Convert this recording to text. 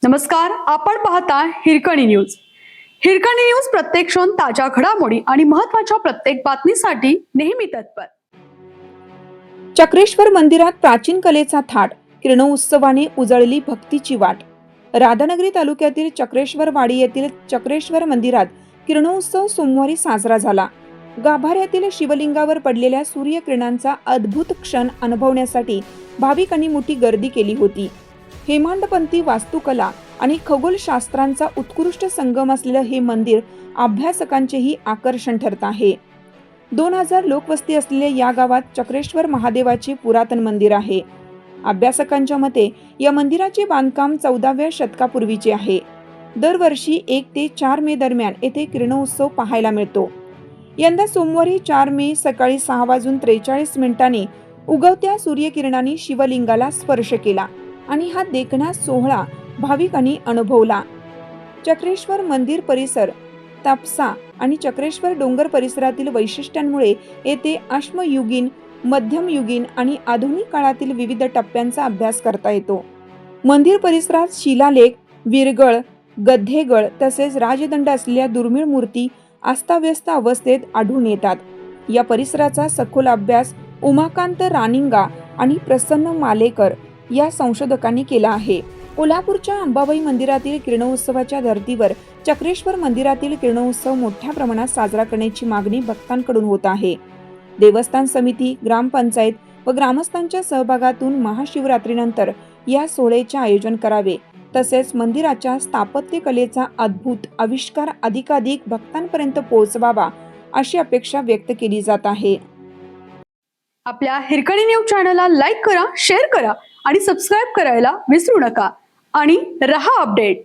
नमस्कार, आपण पाहता हिरकणी न्यूज. हिरकणी न्यूज प्रत्येक क्षण ताज्या घडामोडी आणि महत्त्वाच्या प्रत्येक बातमीसाठी नेहमी तत्पर. चक्रेश्वर मंदिरात प्राचीन कलेचा थाट, किरणोत्सवाने उजळली भक्तीची वाट. राधानगरी तालुक्यातील चक्रेश्वर वाडी येथील चक्रेश्वर मंदिरात किरणोत्सव सोमवारी साजरा झाला. गाभाऱ्यातील शिवलिंगावर पडलेल्या सूर्यकिरणांचा अद्भुत क्षण अनुभवण्यासाठी भाविकांनी मोठी गर्दी केली होती. हेमाडपंथी वास्तुकला आणि खगोलशास्त्रांचा उत्कृष्ट संगम असलेलं हे मंदिर अभ्यासकांचेही आकर्षण ठरत आहे. 2000 लोकवस्ती असलेल्या या गावात चक्रेश्वर महादेवाचे पुरातन मंदिर आहे. अभ्यासकांच्या मते या मंदिराचे बांधकाम 14व्या शतकापूर्वीचे आहे. दरवर्षी 1 ते 4 मे दरम्यान येथे किरणोत्सव पाहायला मिळतो. यंदा सोमवारी 4 मे सकाळी 6:43 उगवत्या सूर्यकिरणांनी शिवलिंगाला स्पर्श केला आणि हा देखणा सोहळा भाविकांनी अनुभवला. चक्रेश्वर मंदिर परिसर, तापसा आणि चक्रेश्वर डोंगर परिसरातील वैशिष्ट्यांमुळे येथे अश्मयुगीन, मध्यमयुगीन आणि आधुनिक काळातील विविध टप्प्यांचा अभ्यास करता येतो. मंदिर परिसरात शिलालेख, वीरगळ, गद्धेगळ तसेच राजदंड असलेल्या दुर्मिळ मूर्ती अस्ताव्यस्त अवस्थेत आढळून येतात. या परिसराचा सखोल अभ्यास उमाकांत रानिंगा आणि प्रसन्न मालेकर या संशोधकांनी केला आहे. कोल्हापूरच्या अंबाबाई मंदिरातील किरणोत्सवाच्या धर्तीवर चक्रेश्वर मंदिरातील किरणोत्सव मोठ्या प्रमाणात साजरा करण्याची मागणी भक्तांकडून होत आहे. देवस्थान समिती, ग्रामपंचायत व ग्रामस्थांच्या सहभागातून महाशिवरात्रीनंतर या सोहळ्याचे आयोजन करावे, तसेच मंदिराच्या स्थापत्य कलेचा अद्भुत आविष्कार अधिकाधिक भक्तांपर्यंत पोहोचवावा अशी अपेक्षा व्यक्त केली जात आहे. आपल्या हिरकणी न्यूज चॅनलला लाईक करा, शेअर करा आणि सबस्क्राईब करायला विसरू नका आणि रहा अपडेट.